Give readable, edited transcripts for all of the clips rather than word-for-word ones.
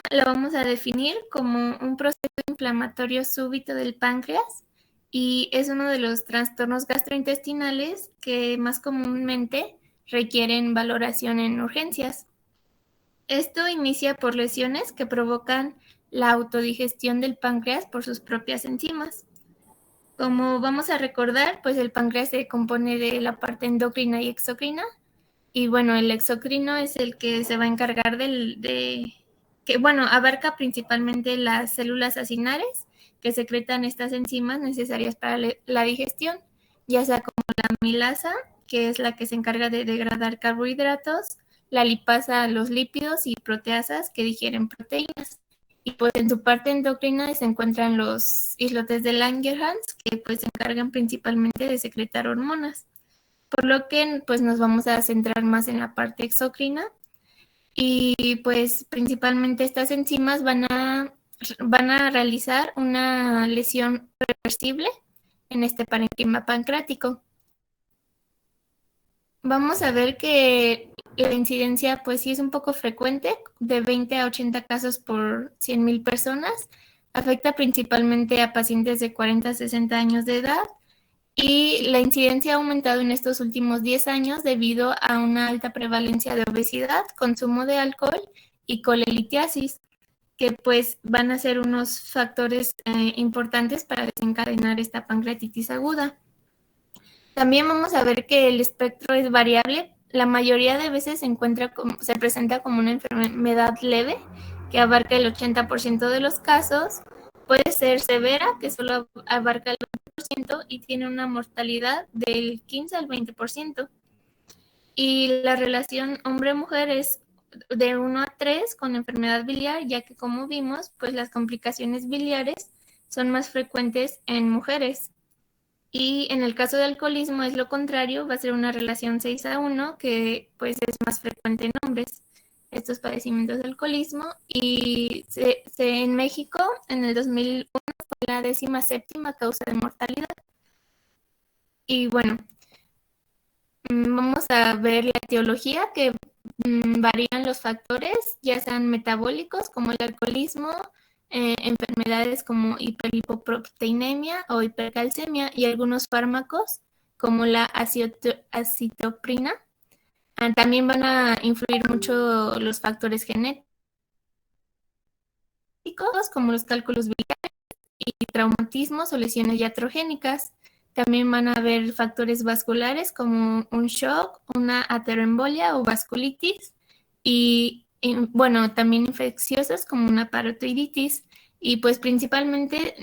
la vamos a definir como un proceso inflamatorio súbito del páncreas y es uno de los trastornos gastrointestinales que más comúnmente requieren valoración en urgencias. Esto inicia por lesiones que provocan la autodigestión del páncreas por sus propias enzimas. Como vamos a recordar, pues el páncreas se compone de la parte endocrina y exocrina. Y bueno, el exocrino es el que se va a encargar que, bueno, abarca principalmente las células acinares que secretan estas enzimas necesarias para la digestión, ya sea como la amilasa, que es la que se encarga de degradar carbohidratos, la lipasa, los lípidos y proteasas que digieren proteínas. Y pues en su parte endocrina se encuentran los islotes de Langerhans, que pues se encargan principalmente de secretar hormonas. Por lo que pues nos vamos a centrar más en la parte exocrina y pues principalmente estas enzimas van a realizar una lesión reversible en este parénquima pancreático. Vamos a ver que la incidencia pues sí es un poco frecuente, de 20 a 80 casos por 100,000 personas. Afecta principalmente a pacientes de 40 a 60 años de edad y la incidencia ha aumentado en estos últimos 10 años debido a una alta prevalencia de obesidad, consumo de alcohol y colelitiasis, que pues van a ser unos factores importantes para desencadenar esta pancreatitis aguda. También vamos a ver que el espectro es variable. La mayoría de veces se presenta como una enfermedad leve que abarca el 80% de los casos. Puede ser severa, que solo abarca el 20% y tiene una mortalidad del 15 al 20%. Y la relación hombre-mujer es de 1 a 3 con enfermedad biliar, ya que como vimos, pues las complicaciones biliares son más frecuentes en mujeres. Y en el caso de alcoholismo es lo contrario, va a ser una relación 6 a 1, que pues es más frecuente en hombres, estos padecimientos de alcoholismo. Y en México, en el 2001, fue la 17ª causa de mortalidad. Y bueno, vamos a ver la etiología, que varían los factores, ya sean metabólicos como el alcoholismo, enfermedades como hiperlipoproteinemia o hipercalcemia y algunos fármacos como la acitoprina. También van a influir mucho los factores genéticos como los cálculos biliares y traumatismos o lesiones iatrogénicas. También van a haber factores vasculares como un shock, una ateroembolia o vasculitis y bueno, también infecciosos como una parotiditis. Y pues principalmente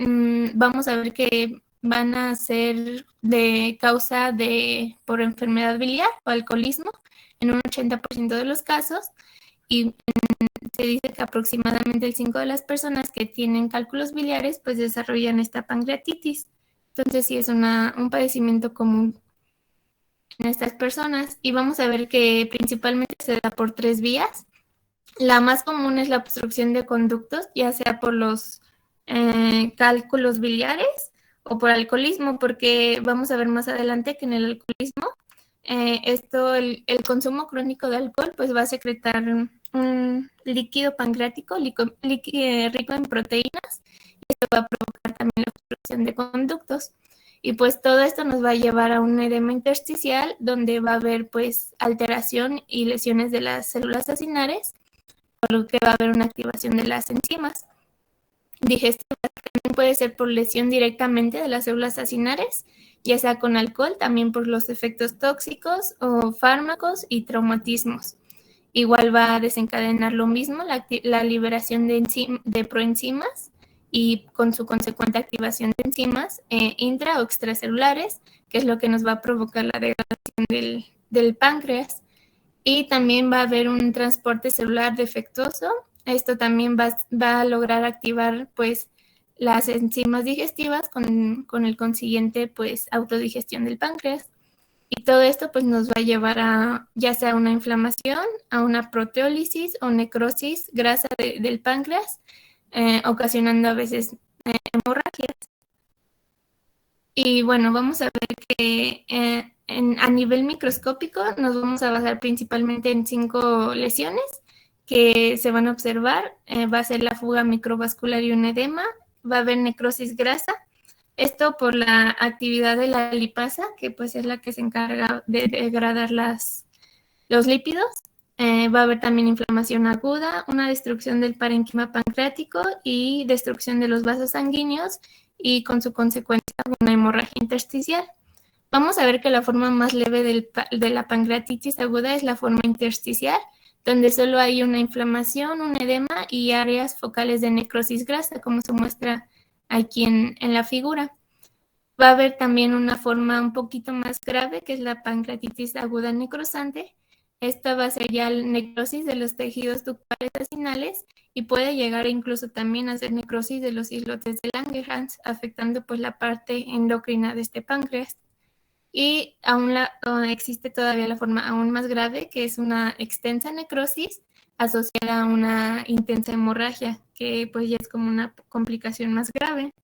vamos a ver que van a ser de causa por enfermedad biliar o alcoholismo en un 80% de los casos. Y se dice que aproximadamente el 5 de las personas que tienen cálculos biliares pues desarrollan esta pancreatitis. Entonces sí es un padecimiento común en estas personas y vamos a ver que principalmente se da por 3 vías. La más común es la obstrucción de conductos, ya sea por los cálculos biliares o por alcoholismo, porque vamos a ver más adelante que en el alcoholismo el consumo crónico de alcohol pues va a secretar un líquido pancreático rico en proteínas y esto va a provocar también la obstrucción de conductos. Y pues todo esto nos va a llevar a un edema intersticial donde va a haber pues alteración y lesiones de las células acinares, por lo que va a haber una activación de las enzimas digestivas. También puede ser por lesión directamente de las células acinares, ya sea con alcohol, también por los efectos tóxicos o fármacos y traumatismos. Igual va a desencadenar lo mismo, la liberación de proenzimas y con su consecuente activación de enzimas intra o extracelulares, que es lo que nos va a provocar la degradación del páncreas. Y también va a haber un transporte celular defectuoso. Esto también va a lograr activar pues las enzimas digestivas con el consiguiente pues autodigestión del páncreas. Y todo esto pues nos va a llevar a ya sea una inflamación, a una proteólisis o necrosis grasa del páncreas, ocasionando a veces hemorragias. Y bueno, vamos a ver que a nivel microscópico nos vamos a basar principalmente en 5 lesiones, que se van a observar va a ser la fuga microvascular y un edema, va a haber necrosis grasa, esto por la actividad de la lipasa, que pues es la que se encarga de degradar los lípidos. Va a haber también inflamación aguda, una destrucción del parénquima pancreático y destrucción de los vasos sanguíneos y con su consecuencia una hemorragia intersticial. Vamos a ver que la forma más leve de la pancreatitis aguda es la forma intersticial, donde solo hay una inflamación, un edema y áreas focales de necrosis grasa, como se muestra aquí en la figura. Va a haber también una forma un poquito más grave, que es la pancreatitis aguda necrosante. Esta va a ser ya la necrosis de los tejidos ductales acinales y puede llegar incluso también a ser necrosis de los islotes de Langerhans, afectando pues la parte endocrina de este páncreas. Y existe todavía la forma aún más grave, que es una extensa necrosis asociada a una intensa hemorragia, que pues ya es como una complicación más grave.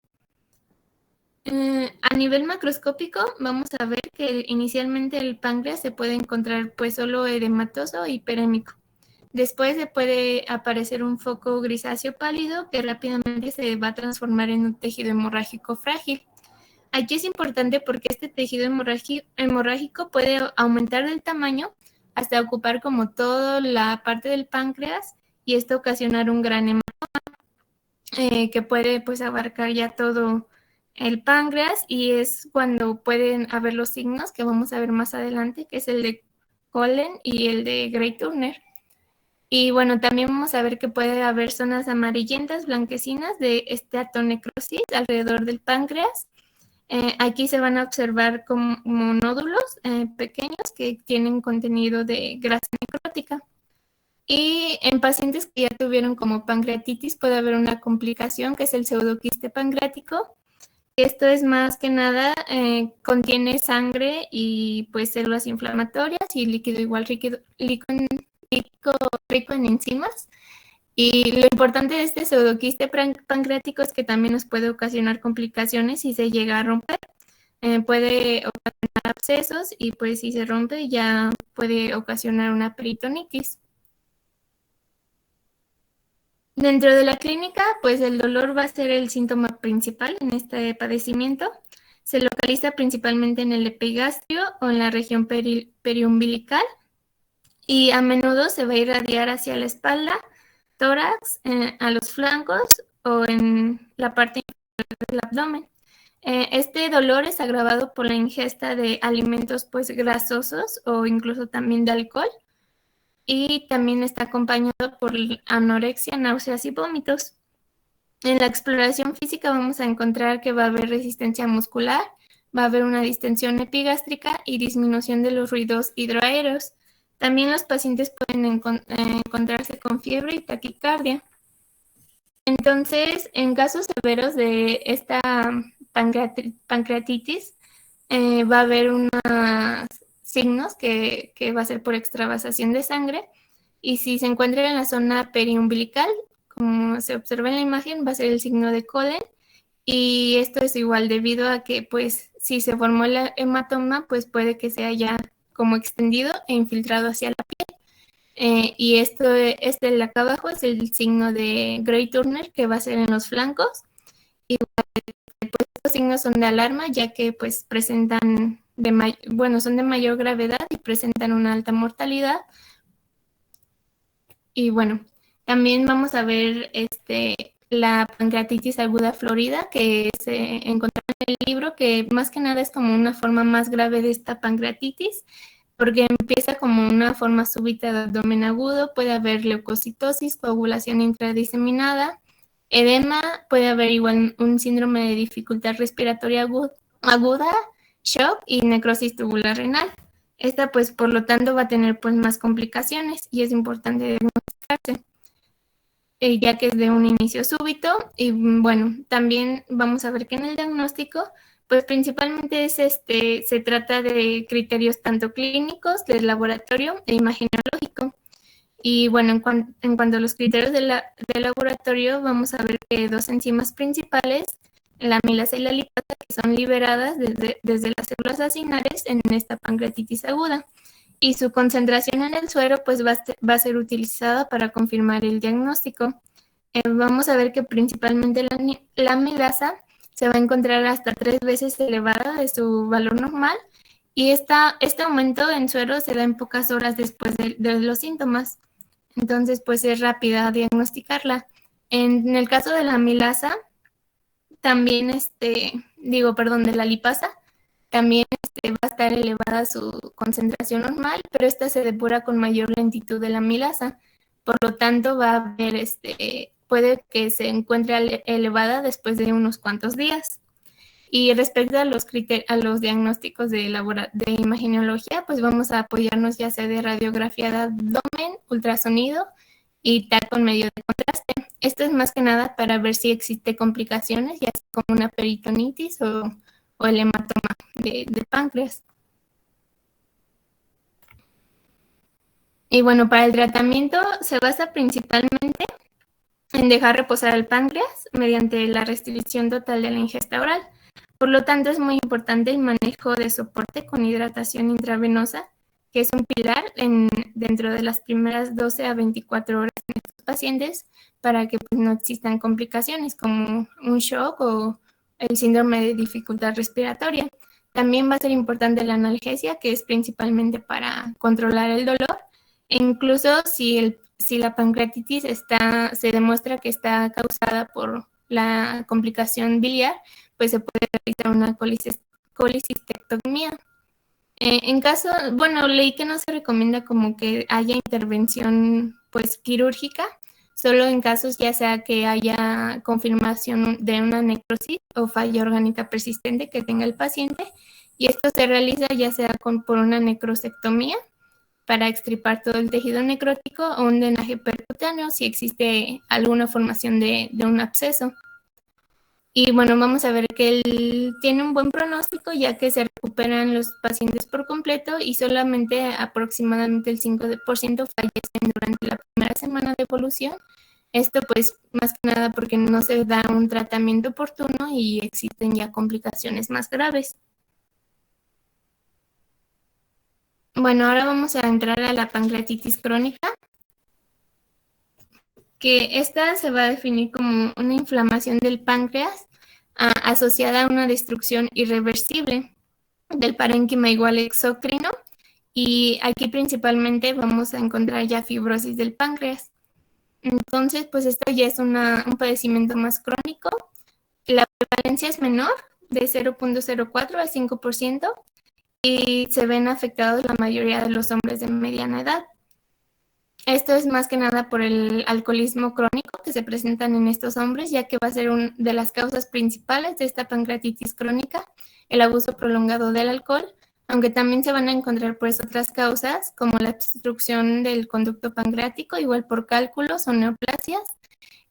A nivel macroscópico, vamos a ver que inicialmente el páncreas se puede encontrar pues solo edematoso y hiperémico. Después se puede aparecer un foco grisáceo pálido que rápidamente se va a transformar en un tejido hemorrágico frágil. Aquí es importante porque este tejido hemorrágico puede aumentar del tamaño hasta ocupar como toda la parte del páncreas y esto ocasionar un gran hematoma que puede pues abarcar ya todo el páncreas y es cuando pueden haber los signos que vamos a ver más adelante, que es el de Collen y el de Gray-Turner. Y bueno, también vamos a ver que puede haber zonas amarillentas, blanquecinas de esteatonecrosis alrededor del páncreas. Aquí se van a observar como nódulos pequeños que tienen contenido de grasa necrótica. Y en pacientes que ya tuvieron como pancreatitis puede haber una complicación que es el pseudoquiste pancreático. Esto es más que nada, contiene sangre y pues células inflamatorias y líquido igual rico en enzimas. Y lo importante de este pseudoquiste pancreático es que también nos puede ocasionar complicaciones si se llega a romper. Puede ocasionar abscesos y pues si se rompe ya puede ocasionar una peritonitis. Dentro de la clínica, pues el dolor va a ser el síntoma principal en este padecimiento. Se localiza principalmente en el epigastrio o en la región periumbilical y a menudo se va a irradiar hacia la espalda, tórax, a los flancos o en la parte inferior del abdomen. Este dolor es agravado por la ingesta de alimentos pues grasosos o incluso también de alcohol y también está acompañado por anorexia, náuseas y vómitos. En la exploración física vamos a encontrar que va a haber resistencia muscular, va a haber una distensión epigástrica y disminución de los ruidos hidroaéreos. También los pacientes pueden encontrarse con fiebre y taquicardia. Entonces, en casos severos de esta pancreatitis, va a haber unos signos que va a ser por extravasación de sangre y si se encuentra en la zona periumbilical, como se observa en la imagen, va a ser el signo de Collen y esto es igual debido a que pues si se formó el hematoma pues puede que se haya como extendido e infiltrado hacia la piel. Y este de acá abajo es el signo de Gray-Turner que va a ser en los flancos. Y pues, estos signos son de alarma ya que pues presentan son de mayor gravedad y presentan una alta mortalidad. Y bueno, también vamos a ver la pancreatitis aguda florida que se encontró en el libro, que más que nada es como una forma más grave de esta pancreatitis, porque empieza como una forma súbita de abdomen agudo, puede haber leucocitosis, coagulación intradiseminada, edema, puede haber igual un síndrome de dificultad respiratoria aguda, shock y necrosis tubular renal. Esta pues por lo tanto va a tener pues más complicaciones y es importante diagnosticarse, ya que es de un inicio súbito y bueno, también vamos a ver que en el diagnóstico pues principalmente se trata de criterios tanto clínicos, del laboratorio e imagenologíco. Y bueno, en cuanto a los criterios del laboratorio, vamos a ver que dos enzimas principales, la amilasa y la lipasa, que son liberadas desde las células acinares en esta pancreatitis aguda. y su concentración en el suero pues va a ser utilizada para confirmar el diagnóstico. Vamos a ver que principalmente la amilasa se va a encontrar hasta 3 veces elevada de su valor normal y este aumento en suero se da en pocas horas después de los síntomas. Entonces, pues es rápida diagnosticarla. En el caso de la amilasa, también, de la lipasa, también va a estar elevada su concentración normal, pero esta se depura con mayor lentitud de la amilasa. Por lo tanto, va a haber, puede que se encuentre elevada después de unos cuantos días. Y respecto a los diagnósticos de imagenología, pues vamos a apoyarnos ya sea de radiografía de abdomen, ultrasonido y TAC con medio de contraste. Esto es más que nada para ver si existe complicaciones, ya sea como una peritonitis o el hematoma de páncreas. Y bueno, para el tratamiento se basa principalmente en dejar reposar el páncreas mediante la restricción total de la ingesta oral. Por lo tanto, es muy importante el manejo de soporte con hidratación intravenosa, que es un pilar dentro de las primeras 12 a 24 horas en estos pacientes para que pues, no existan complicaciones como un shock o el síndrome de dificultad respiratoria. También va a ser importante la analgesia, que es principalmente para controlar el dolor. E incluso si la pancreatitis se demuestra que está causada por la complicación biliar, pues se puede realizar una colicistectomía. En caso, bueno, leí que no se recomienda como que haya intervención pues quirúrgica, solo en casos ya sea que haya confirmación de una necrosis o falla orgánica persistente que tenga el paciente, y esto se realiza ya sea por una necrosectomía para extirpar todo el tejido necrótico o un drenaje percutáneo si existe alguna formación de un absceso. Y bueno, vamos a ver que él tiene un buen pronóstico ya que se recuperan los pacientes por completo y solamente aproximadamente el 5% fallecen durante la primera semana de evolución. Esto pues más que nada porque no se da un tratamiento oportuno y existen ya complicaciones más graves. Bueno, ahora vamos a entrar a la pancreatitis crónica, que esta se va a definir como una inflamación del páncreas asociada a una destrucción irreversible del parénquima igual exocrino, y aquí principalmente vamos a encontrar ya fibrosis del páncreas. Entonces, pues esto ya es un padecimiento más crónico. La prevalencia es menor, de 0.04 al 5%, y se ven afectados la mayoría de los hombres de mediana edad. Esto es más que nada por el alcoholismo crónico que se presentan en estos hombres, ya que va a ser una de las causas principales de esta pancreatitis crónica, el abuso prolongado del alcohol, aunque también se van a encontrar pues otras causas como la obstrucción del conducto pancreático, igual por cálculos o neoplasias.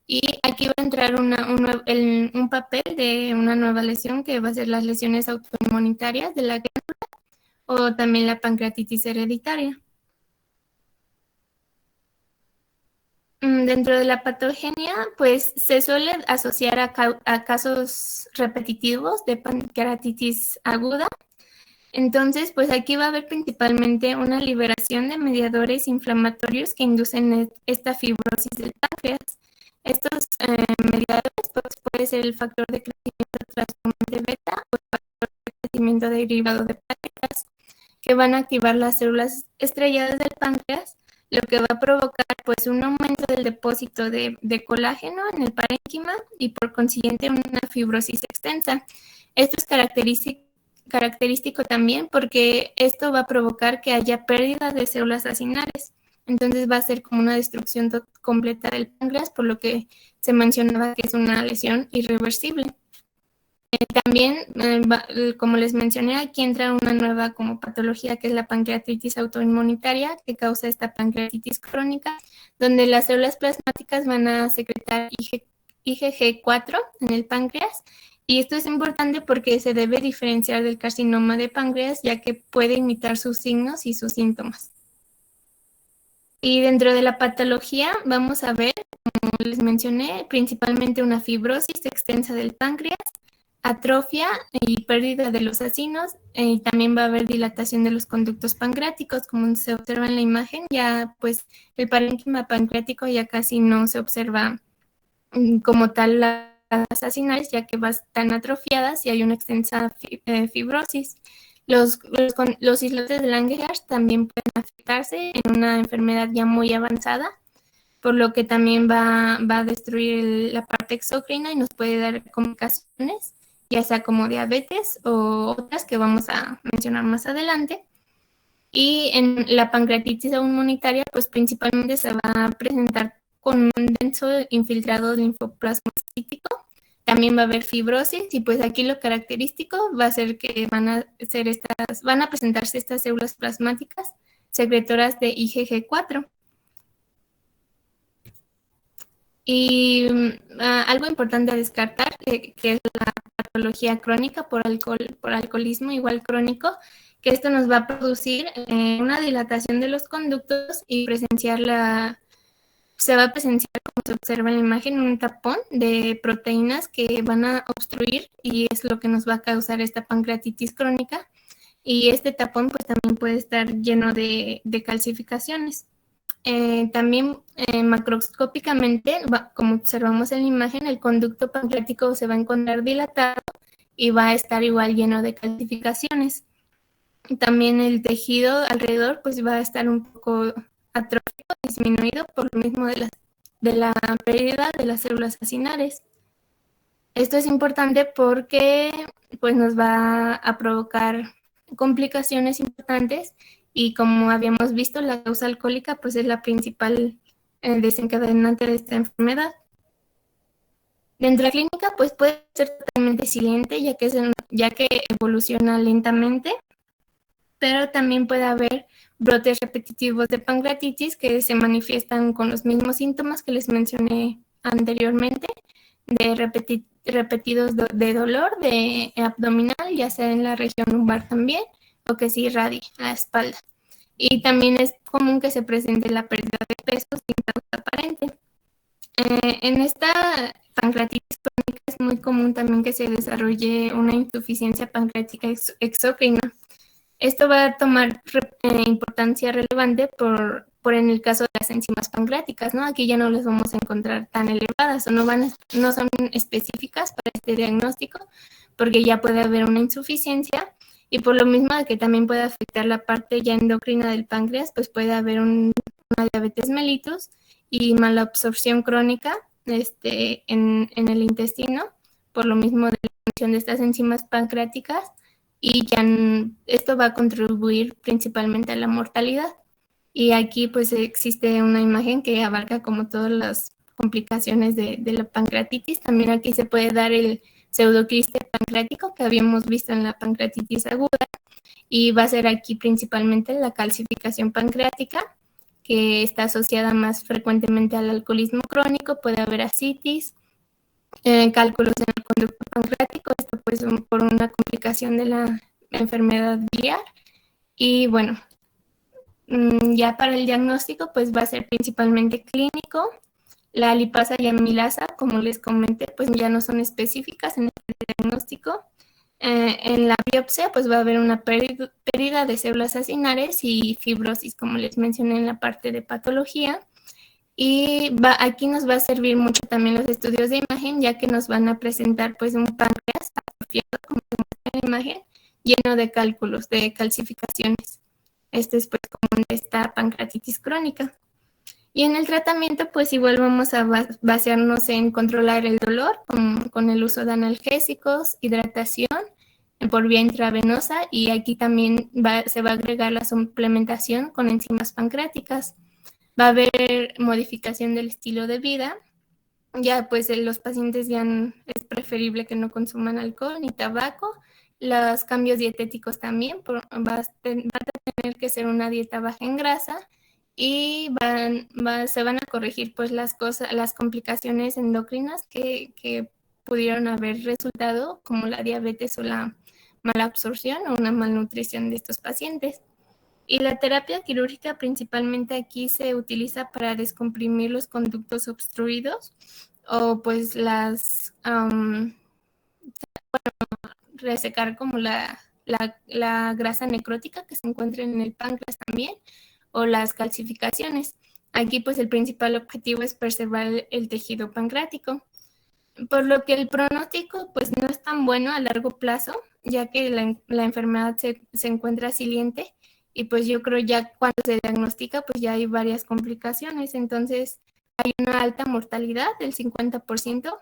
Y aquí va a entrar un papel de una nueva lesión que va a ser las lesiones autoinmunitarias de la glándula o también la pancreatitis hereditaria. Dentro de la patogenia, pues se suele asociar a casos repetitivos de pancreatitis aguda. Entonces, pues aquí va a haber principalmente una liberación de mediadores inflamatorios que inducen esta fibrosis del páncreas. Estos mediadores pues, puede ser el factor de crecimiento transformante beta o el factor de crecimiento derivado de plaquetas, que van a activar las células estrelladas del páncreas, lo que va a provocar pues un aumento del depósito de colágeno en el parénquima y por consiguiente una fibrosis extensa. Esto es característico también porque esto va a provocar que haya pérdida de células acinares. Entonces va a ser como una destrucción completa del páncreas, por lo que se mencionaba que es una lesión irreversible. También, como les mencioné, aquí entra una nueva como patología que es la pancreatitis autoinmunitaria, que causa esta pancreatitis crónica, donde las células plasmáticas van a secretar IgG4 en el páncreas, y esto es importante porque se debe diferenciar del carcinoma de páncreas, ya que puede imitar sus signos y sus síntomas. Y dentro de la patología vamos a ver, como les mencioné, principalmente una fibrosis extensa del páncreas, atrofia y pérdida de los acinos, y también va a haber dilatación de los conductos pancreáticos, como se observa en la imagen. Ya pues el parénquima pancreático ya casi no se observa como tal las acinales, ya que están atrofiadas y hay una extensa fibrosis. Los islotes de Langerhans también pueden afectarse en una enfermedad ya muy avanzada, por lo que también va a destruir la parte exócrina y nos puede dar complicaciones, ya sea como diabetes o otras que vamos a mencionar más adelante. Y en la pancreatitis inmunitaria, pues principalmente se va a presentar con un denso infiltrado linfoplasmocítico. También va a haber fibrosis y pues aquí lo característico va a ser que van a presentarse estas células plasmáticas secretoras de IgG4. Y algo importante a descartar, que es la patología crónica por alcoholismo igual crónico, que esto nos va a producir una dilatación de los conductos y se va a presenciar, como se observa en la imagen, un tapón de proteínas que van a obstruir y es lo que nos va a causar esta pancreatitis crónica. Y este tapón pues también puede estar lleno de calcificaciones. También macroscópicamente, como observamos en la imagen, el conducto pancreático se va a encontrar dilatado y va a estar igual lleno de calcificaciones. También el tejido alrededor pues va a estar un poco atrófico, disminuido por lo mismo de la pérdida de las células acinares. Esto es importante porque pues nos va a provocar complicaciones importantes y como habíamos visto, la causa alcohólica pues es la principal desencadenante de esta enfermedad. Dentro de la clínica pues puede ser totalmente silente ya que evoluciona lentamente, pero también puede haber brotes repetitivos de pancreatitis que se manifiestan con los mismos síntomas que les mencioné anteriormente, de repetidos de dolor de abdominal, ya sea en la región lumbar también, o que se irradie a la espalda. Y también es común que se presente la pérdida de peso sin causa aparente. En esta pancreatitis crónica es muy común también que se desarrolle una insuficiencia pancreática exócrina. Esto va a tomar importancia relevante por en el caso de las enzimas pancreáticas, ¿no? Aquí ya no las vamos a encontrar tan elevadas o no son específicas para este diagnóstico, porque ya puede haber una insuficiencia y por lo mismo de que también puede afectar la parte ya endocrina del páncreas, pues puede haber una diabetes mellitus y malabsorción crónica en el intestino, por lo mismo de la función de estas enzimas pancreáticas, y ya esto va a contribuir principalmente a la mortalidad. Y aquí pues existe una imagen que abarca como todas las complicaciones de la pancreatitis. También aquí se puede dar el pseudoquiste pancreático que habíamos visto en la pancreatitis aguda, y va a ser aquí principalmente la calcificación pancreática, que está asociada más frecuentemente al alcoholismo crónico. Puede haber ascitis, cálculos en el conducto pancreático, esto pues por una complicación de la enfermedad biliar. Y bueno, ya para el diagnóstico pues va a ser principalmente clínico. La lipasa y amilasa, como les comenté, pues ya no son específicas en el diagnóstico. En la biopsia pues va a haber una pérdida de células acinares y fibrosis, como les mencioné en la parte de patología. Y aquí nos va a servir mucho también los estudios de imagen, ya que nos van a presentar pues un páncreas atrofiado, como en la imagen, lleno de cálculos, de calcificaciones. Este es pues común de esta pancreatitis crónica. Y en el tratamiento pues igual vamos a basarnos en controlar el dolor con el uso de analgésicos, hidratación por vía intravenosa, y aquí también se va a agregar la suplementación con enzimas pancreáticas. Va a haber modificación del estilo de vida. Ya pues los pacientes ya es preferible que no consuman alcohol ni tabaco. Los cambios dietéticos también, va a tener que ser una dieta baja en grasa, y se van a corregir pues las complicaciones endocrinas que pudieron haber resultado, como la diabetes o la mala absorción o una malnutrición de estos pacientes. Y la terapia quirúrgica principalmente aquí se utiliza para descomprimir los conductos obstruidos o pues resecar como la grasa necrótica que se encuentra en el páncreas también, o las calcificaciones. Aquí pues el principal objetivo es preservar el tejido pancreático, por lo que el pronóstico pues no es tan bueno a largo plazo, ya que la enfermedad se encuentra siliente y pues yo creo ya cuando se diagnostica pues ya hay varias complicaciones, entonces hay una alta mortalidad del 50%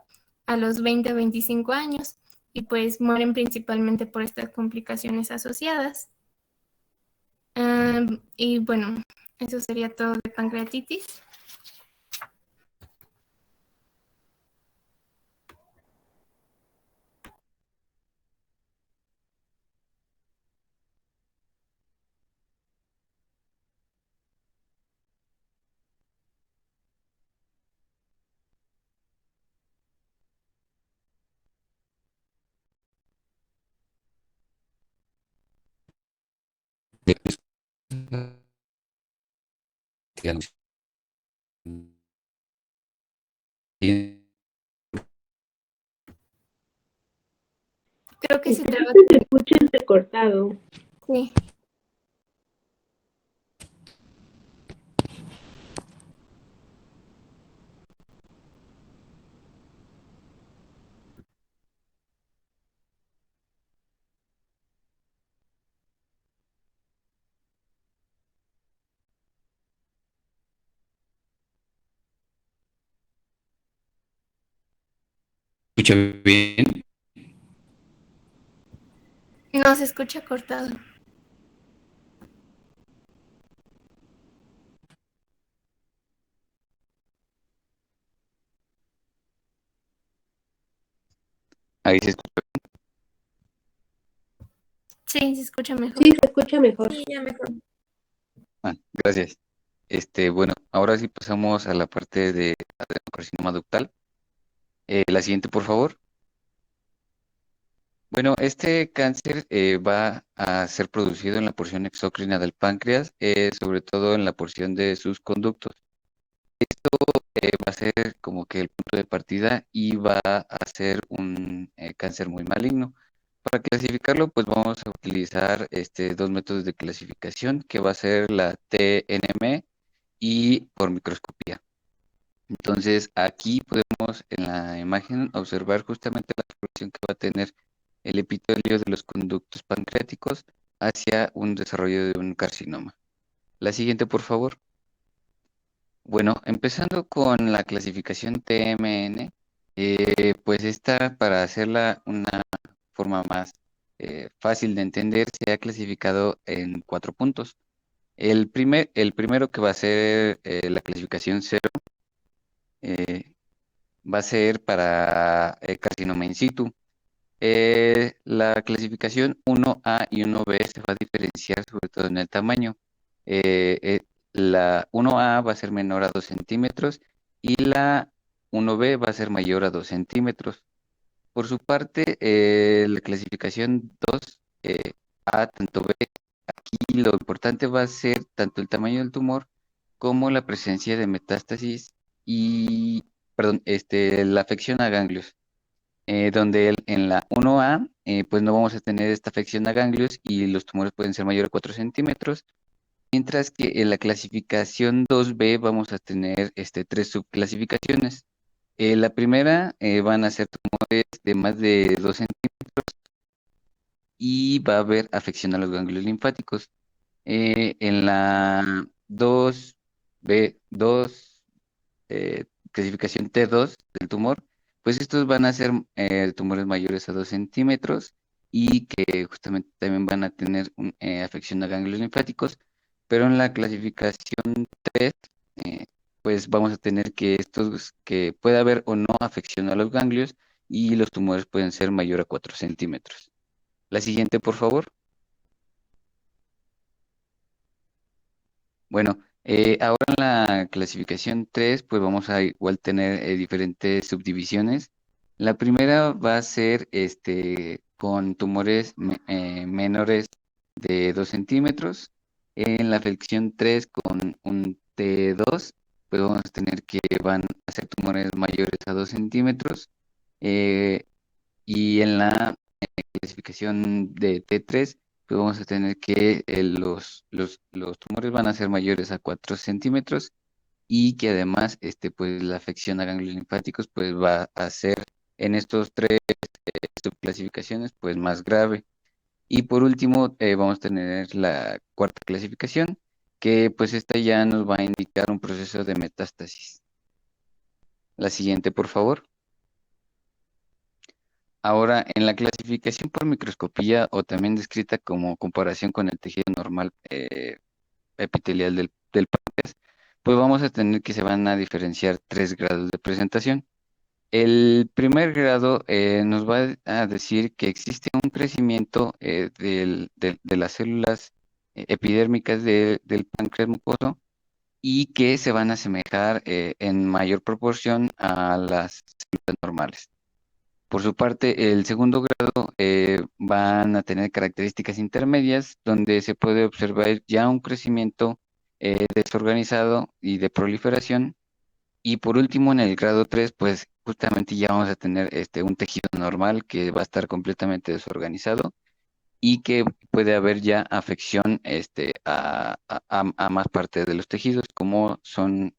a los 20 o 25 años y pues mueren principalmente por estas complicaciones asociadas. Y bueno, eso sería todo de pancreatitis. Digamos, y Creo que se Creo traba. que se escucha entrecortado. Sí. escucha bien. No se escucha cortado. Ahí se escucha. Sí, se escucha mejor. Sí, se escucha mejor. Sí, ya mejor. Gracias. Bueno, ahora sí pasamos a la parte de adenocarcinoma ductal. La siguiente, por favor. Bueno, este cáncer va a ser producido en la porción exócrina del páncreas, sobre todo en la porción de sus conductos. Va a ser como que el punto de partida y va a ser un cáncer muy maligno. Para clasificarlo, pues vamos a utilizar dos métodos de clasificación, que va a ser la TNM y por microscopía. Entonces, aquí podemos en la imagen observar justamente la progresión que va a tener el epitelio de los conductos pancreáticos hacia un desarrollo de un carcinoma. La siguiente, por favor. Bueno, empezando con la clasificación TMN, pues esta, para hacerla una forma más fácil de entender, se ha clasificado en 4 puntos. El primero, que va a ser la clasificación 0, eh, va a ser para carcinoma in situ. La clasificación 1A y 1B se va a diferenciar sobre todo en el tamaño. La 1A va a ser menor a 2 centímetros y la 1B va a ser mayor a 2 centímetros. Por su parte, la clasificación 2, A tanto B, aquí lo importante va a ser tanto el tamaño del tumor como la presencia de metástasis y, perdón, la afección a ganglios, donde en la 1A, pues no vamos a tener esta afección a ganglios y los tumores pueden ser mayores a 4 centímetros, mientras que en la clasificación 2B vamos a tener 3 subclasificaciones. La primera van a ser tumores de más de 2 centímetros y va a haber afección a los ganglios linfáticos. En la 2B2, clasificación T2 del tumor, pues estos van a ser tumores mayores a 2 centímetros y que justamente también van a tener afección a ganglios linfáticos, pero en la clasificación 3, eh, pues vamos a tener que estos, que puede haber o no afección a los ganglios y los tumores pueden ser mayor a 4 centímetros. La siguiente, por favor. Bueno, ahora en la clasificación 3, pues vamos a igual tener diferentes subdivisiones. La primera va a ser con tumores menores de 2 centímetros. En la afección 3 con un T2, pues vamos a tener que van a ser tumores mayores a 2 centímetros. Y en la clasificación de T3, pues vamos a tener que los tumores van a ser mayores a 4 centímetros y que además pues, la afección a ganglios linfáticos pues, va a ser en estos tres subclasificaciones pues, más grave. Y por último, vamos a tener la cuarta clasificación, que pues esta ya nos va a indicar un proceso de metástasis. La siguiente, por favor. Ahora, en la clasificación por microscopía o también descrita como comparación con el tejido normal epitelial del páncreas, pues vamos a tener que se van a diferenciar tres grados de presentación. El primer grado nos va a decir que existe un crecimiento de las células epidérmicas del páncreas mucoso y que se van a asemejar en mayor proporción a las células normales. Por su parte, el segundo grado van a tener características intermedias donde se puede observar ya un crecimiento desorganizado y de proliferación. Y por último, en el grado 3 pues justamente ya vamos a tener un tejido normal que va a estar completamente desorganizado y que puede haber ya afección a más partes de los tejidos, como son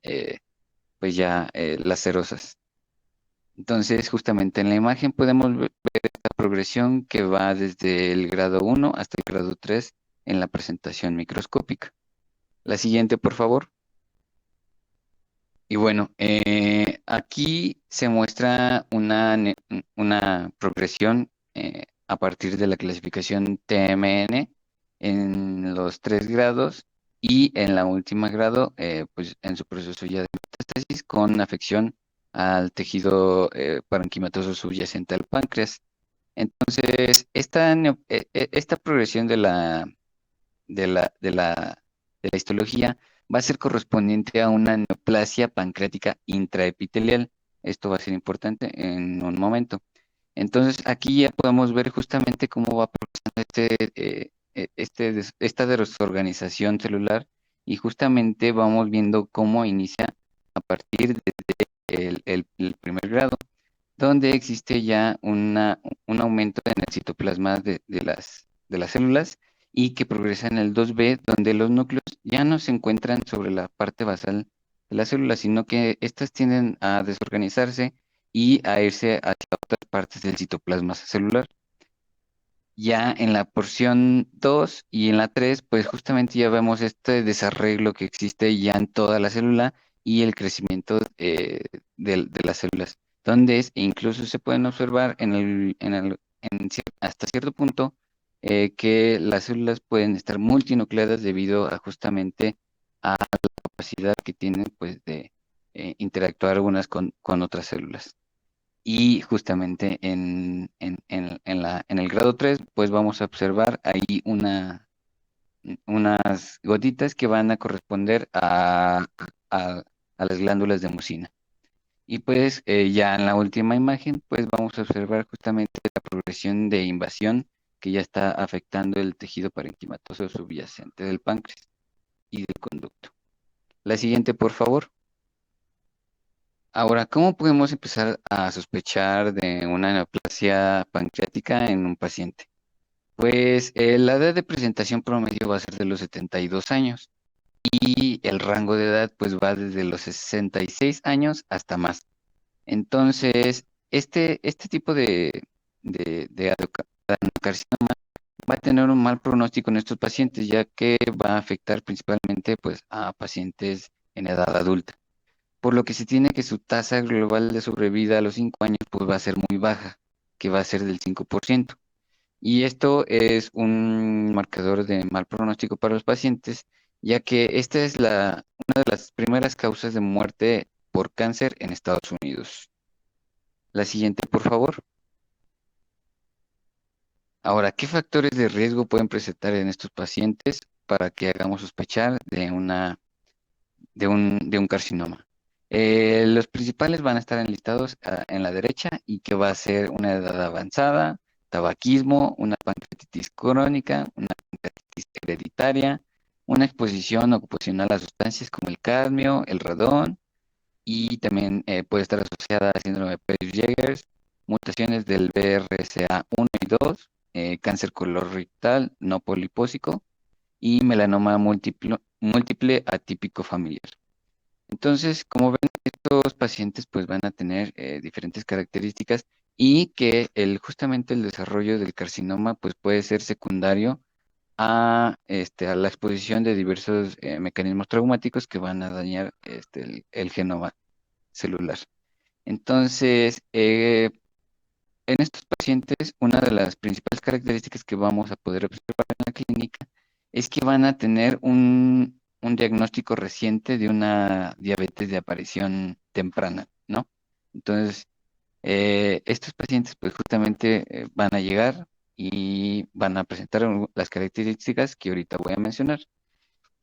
pues ya las serosas. Entonces, justamente en la imagen podemos ver esta progresión que va desde el grado 1 hasta el grado 3 en la presentación microscópica. La siguiente, por favor. Y bueno, aquí se muestra una progresión a partir de la clasificación TMN en los 3 grados y en la última grado, pues en su proceso ya de metástasis con afección al tejido parenquimatoso subyacente al páncreas. Entonces, esta progresión de la histología va a ser correspondiente a una neoplasia pancreática intraepitelial. Esto va a ser importante en un momento. Entonces, aquí ya podemos ver justamente cómo va progresando esta desorganización celular y justamente vamos viendo cómo inicia a partir del primer grado, donde existe ya un aumento en el citoplasma de las células y que progresa en el 2B, donde los núcleos ya no se encuentran sobre la parte basal de la célula, sino que estas tienden a desorganizarse y a irse hacia otras partes del citoplasma celular. Ya en la porción 2 y en la 3, pues justamente ya vemos este desarreglo que existe ya en toda la célula y el crecimiento de las células, donde incluso se pueden observar hasta cierto punto que las células pueden estar multinucleadas debido a justamente a la capacidad que tienen pues de interactuar unas con otras células. Y justamente en el grado 3 pues vamos a observar ahí unas gotitas que van a corresponder a las glándulas de mucina. Y pues ya en la última imagen, pues vamos a observar justamente la progresión de invasión que ya está afectando el tejido parenquimatoso subyacente del páncreas y del conducto. La siguiente, por favor. Ahora, ¿cómo podemos empezar a sospechar de una neoplasia pancreática en un paciente? Pues la edad de presentación promedio va a ser de los 72 años y el rango de edad pues va desde los 66 años hasta más. Entonces, este tipo de adenocarcinoma va a tener un mal pronóstico en estos pacientes, ya que va a afectar principalmente pues, a pacientes en edad adulta, por lo que se tiene que su tasa global de sobrevida a los 5 años pues, va a ser muy baja, que va a ser del 5%. Y esto es un marcador de mal pronóstico para los pacientes, ya que esta es una de las primeras causas de muerte por cáncer en Estados Unidos. La siguiente, por favor. Ahora, ¿qué factores de riesgo pueden presentar en estos pacientes para que hagamos sospechar de un carcinoma? Los principales van a estar enlistados en la derecha y que va a ser una edad avanzada, tabaquismo, una pancreatitis crónica, una pancreatitis hereditaria, una exposición ocupacional a sustancias como el cadmio, el radón y también puede estar asociada a síndrome de Pérez-Jägers, mutaciones del BRCA1 y 2, cáncer colorectal no polipósico y melanoma múltiple atípico familiar. Entonces, como ven, estos pacientes pues van a tener diferentes características y que justamente el desarrollo del carcinoma pues puede ser secundario a la exposición de diversos mecanismos traumáticos que van a dañar el genoma celular. Entonces, en estos pacientes, una de las principales características que vamos a poder observar en la clínica es que van a tener un diagnóstico reciente de una diabetes de aparición temprana, ¿no? Entonces, estos pacientes pues justamente van a llegar y van a presentar las características que ahorita voy a mencionar.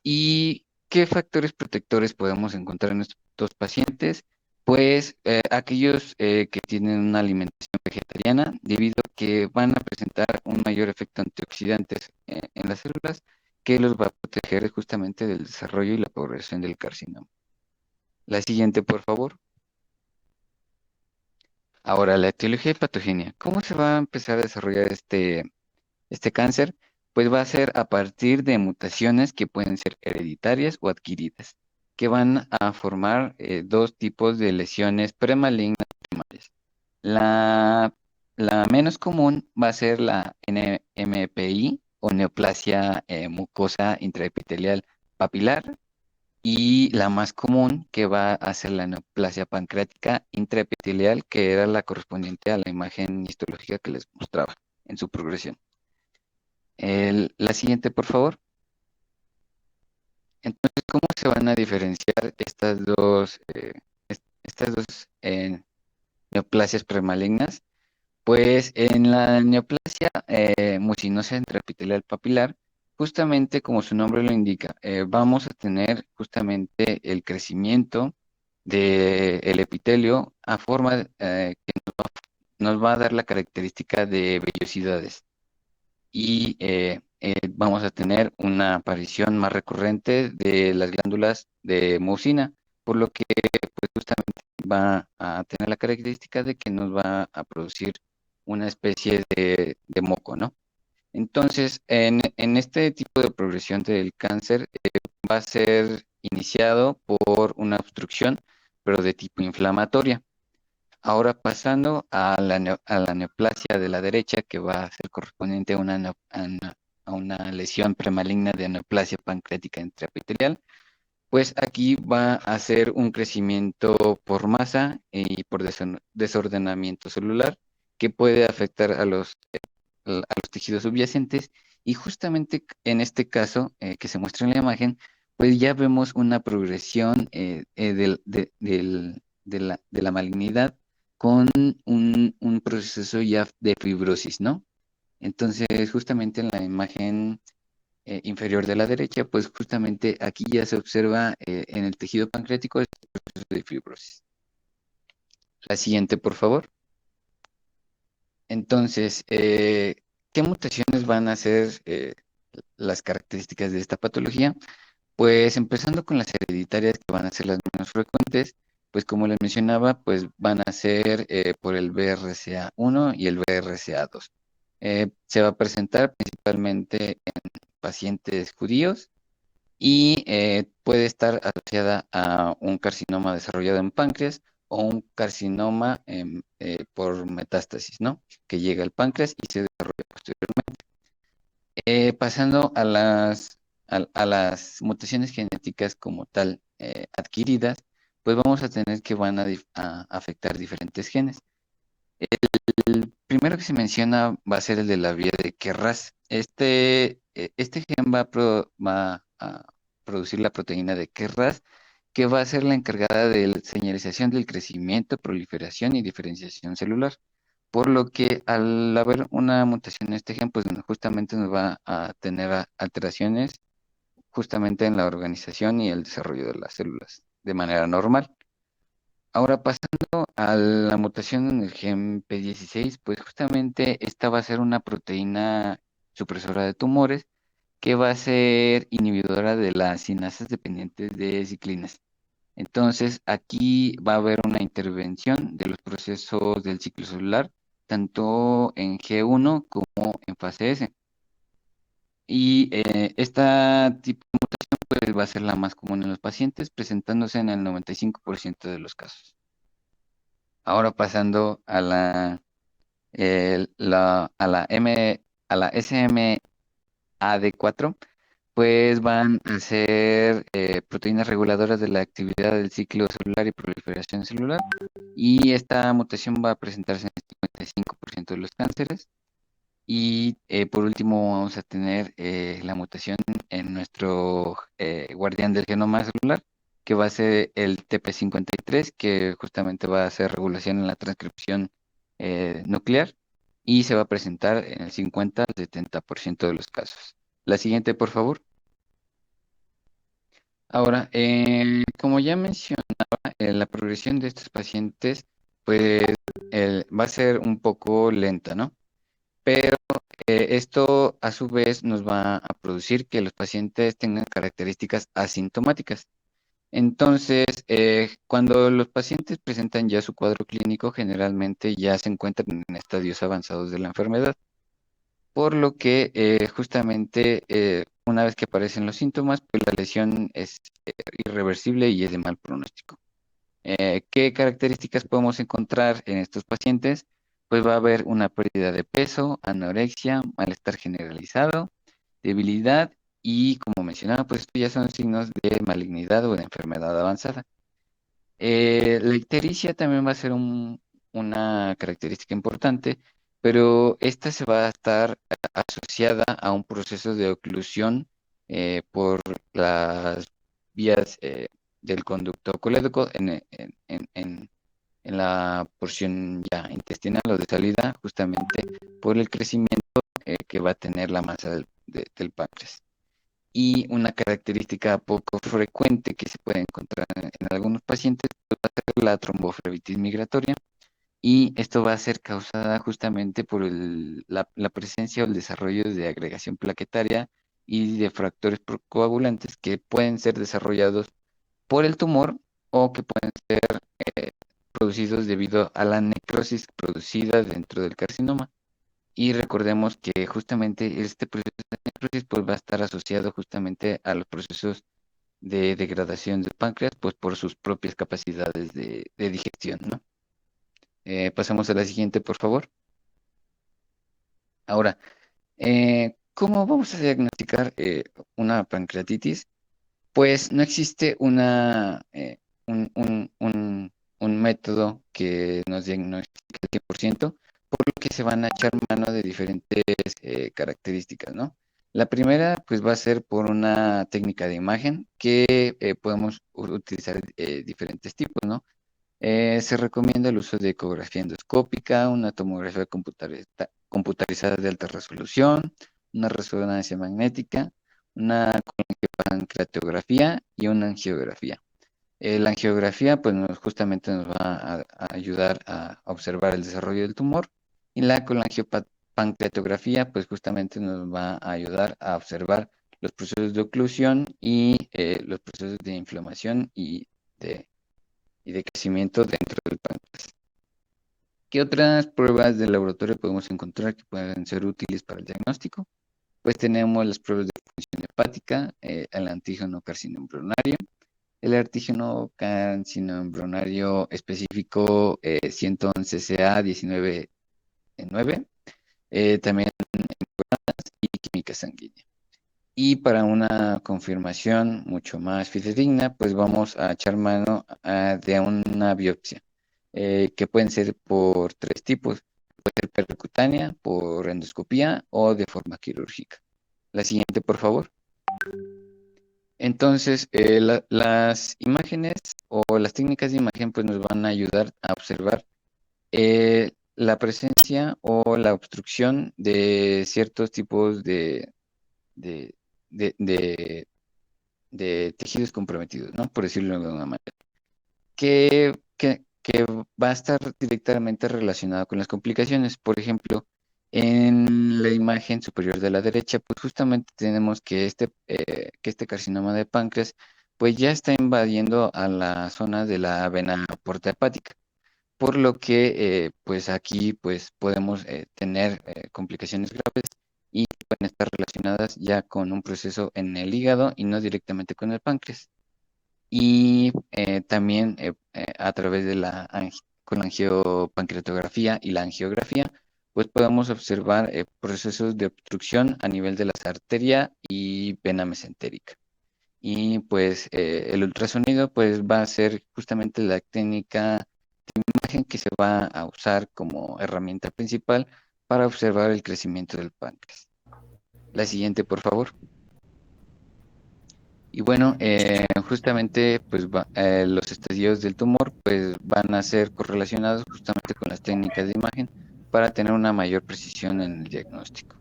¿Y qué factores protectores podemos encontrar en estos pacientes? Pues aquellos que tienen una alimentación vegetariana, debido a que van a presentar un mayor efecto antioxidantes en las células que los va a proteger justamente del desarrollo y la progresión del carcinoma. La siguiente, por favor. Ahora, la etiología y patogenia. ¿Cómo se va a empezar a desarrollar este cáncer? Pues va a ser a partir de mutaciones que pueden ser hereditarias o adquiridas, que van a formar dos tipos de lesiones premalignas primarias. La menos común va a ser la NMPI o neoplasia mucosa intraepitelial papilar, y la más común que va a ser la neoplasia pancreática intraepitelial, que era la correspondiente a la imagen histológica que les mostraba en su progresión. La siguiente, por favor. Entonces, ¿cómo se van a diferenciar estas dos neoplasias premalignas? Pues en la neoplasia mucinosa intraepitelial papilar, justamente como su nombre lo indica, vamos a tener justamente el crecimiento del epitelio a forma que nos va a dar la característica de vellosidades. Y vamos a tener una aparición más recurrente de las glándulas de mucina, por lo que pues justamente va a tener la característica de que nos va a producir una especie de moco, ¿no? Entonces, en este tipo de progresión del cáncer va a ser iniciado por una obstrucción, pero de tipo inflamatoria. Ahora pasando a la neoplasia de la derecha, que va a ser correspondiente a una lesión premaligna de neoplasia pancreática intraepitelial, pues aquí va a ser un crecimiento por masa y por desordenamiento celular que puede afectar a los tejidos subyacentes, y justamente en este caso que se muestra en la imagen, pues ya vemos una progresión de la malignidad con un proceso ya de fibrosis, ¿no? Entonces, justamente en la imagen inferior de la derecha, pues justamente aquí ya se observa en el tejido pancreático el proceso de fibrosis. La siguiente, por favor. Entonces, ¿qué mutaciones van a ser las características de esta patología? Pues empezando con las hereditarias, que van a ser las menos frecuentes, pues como les mencionaba, pues van a ser por el BRCA1 y el BRCA2. Se va a presentar principalmente en pacientes judíos y puede estar asociada a un carcinoma desarrollado en páncreas o un carcinoma por metástasis, ¿no? Que llega al páncreas y se desarrolla posteriormente. Pasando a las mutaciones genéticas como tal adquiridas, pues vamos a tener que van a afectar diferentes genes. El primero que se menciona va a ser el de la vía de Kerras. Este gen va a producir la proteína de Kerras, que va a ser la encargada de la señalización del crecimiento, proliferación y diferenciación celular. Por lo que al haber una mutación en este gen, pues justamente nos va a tener alteraciones justamente en la organización y el desarrollo de las células de manera normal. Ahora pasando a la mutación en el gen P16, pues justamente esta va a ser una proteína supresora de tumores que va a ser inhibidora de las sinasas dependientes de ciclinas. Entonces aquí va a haber una intervención de los procesos del ciclo celular tanto en G1 como en fase S. Y esta tipo de mutación pues, va a ser la más común en los pacientes, presentándose en el 95% de los casos. Ahora pasando a a la SMAD4, pues van a ser proteínas reguladoras de la actividad del ciclo celular y proliferación celular. Y esta mutación va a presentarse en el 55% de los cánceres. Y por último vamos a tener la mutación en nuestro guardián del genoma celular, que va a ser el TP53, que justamente va a hacer regulación en la transcripción nuclear y se va a presentar en el 50 al 70% de los casos. La siguiente, por favor. Ahora, como ya mencionaba, la progresión de estos pacientes pues va a ser un poco lenta, ¿no? Pero esto a su vez nos va a producir que los pacientes tengan características asintomáticas. Entonces, cuando los pacientes presentan ya su cuadro clínico, generalmente ya se encuentran en estadios avanzados de la enfermedad, por lo que justamente una vez que aparecen los síntomas, pues la lesión es irreversible y es de mal pronóstico. ¿Qué características podemos encontrar en estos pacientes? Pues va a haber una pérdida de peso, anorexia, malestar generalizado, debilidad y, como mencionaba, pues estos ya son signos de malignidad o de enfermedad avanzada. La ictericia también va a ser una característica importante, pero esta se va a estar asociada a un proceso de oclusión por las vías del conducto colédoco en la porción ya intestinal o de salida, justamente por el crecimiento que va a tener la masa del páncreas. Y una característica poco frecuente que se puede encontrar en algunos pacientes pues, va a ser la tromboflebitis migratoria. Y esto va a ser causada justamente por la presencia o el desarrollo de agregación plaquetaria y de factores coagulantes que pueden ser desarrollados por el tumor o que pueden ser producidos debido a la necrosis producida dentro del carcinoma. Y recordemos que justamente este proceso de necrosis pues, va a estar asociado justamente a los procesos de degradación del páncreas, pues por sus propias capacidades de digestión, ¿no? Pasamos a la siguiente, por favor. Ahora, ¿cómo vamos a diagnosticar una pancreatitis? Pues no existe un método que nos diagnostique al 100%, por lo que se van a echar mano de diferentes características, ¿no? La primera, pues va a ser por una técnica de imagen que podemos utilizar diferentes tipos, ¿no? Se recomienda el uso de ecografía endoscópica, una tomografía computarizada de alta resolución, una resonancia magnética, una pancreatografía y una angiografía. La angiografía, pues justamente nos va a ayudar a observar el desarrollo del tumor y la colangiopancreatografía, pues justamente nos va a ayudar a observar los procesos de oclusión y los procesos de inflamación y de crecimiento dentro del páncreas. ¿Qué otras pruebas de laboratorio podemos encontrar que pueden ser útiles para el diagnóstico? Pues tenemos las pruebas de función hepática, el antígeno carcinoembrionario, el antígeno carcinoembrionario específico 111CA19-9, también y química sanguínea. Y para una confirmación mucho más fidedigna, pues vamos a echar mano de una biopsia, que pueden ser por tres tipos. Puede ser percutánea, por endoscopía o de forma quirúrgica. La siguiente, por favor. Entonces, las imágenes o las técnicas de imagen pues nos van a ayudar a observar la presencia o la obstrucción de ciertos tipos de, de, de tejidos comprometidos, ¿no? Por decirlo de una manera. Que va a estar directamente relacionado con las complicaciones. Por ejemplo, en la imagen superior de la derecha, pues justamente tenemos que este carcinoma de páncreas, pues ya está invadiendo a la zona de la vena porta hepática. por lo que pues aquí pues podemos tener complicaciones graves y pueden estar relacionadas ya con un proceso en el hígado y no directamente con el páncreas. Y también a través de con la angiopancreatografía y la angiografía, pues podemos observar procesos de obstrucción a nivel de las arterias y vena mesentérica. Y pues el ultrasonido pues va a ser justamente la técnica de imagen que se va a usar como herramienta principal para observar el crecimiento del páncreas. La siguiente, por favor. Y bueno, justamente pues los estadios del tumor pues van a ser correlacionados justamente con las técnicas de imagen para tener una mayor precisión en el diagnóstico.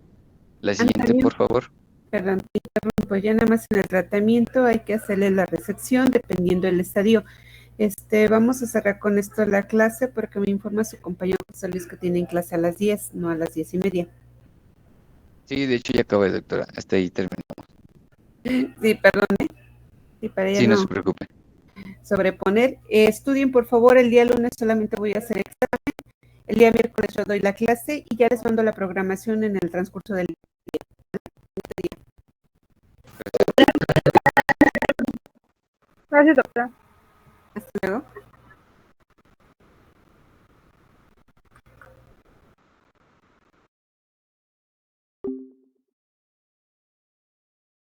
La siguiente, Antonio, por favor. perdón, te interrumpo, ya nada más en el tratamiento hay que hacerle la resección dependiendo del estadio. Vamos a cerrar con esto la clase porque me informa su compañero José Luis que tienen clase a las 10, no a las 10:30. Sí, de hecho ya acabé, doctora. Hasta ahí terminó. Sí, perdón, sí, para ya Sí, no se no preocupe. sobreponer. Estudien, por favor, el día lunes solamente voy a hacer examen. El día miércoles yo doy la clase y ya les mando la programación en el transcurso del día. Gracias, doctora. Hasta luego.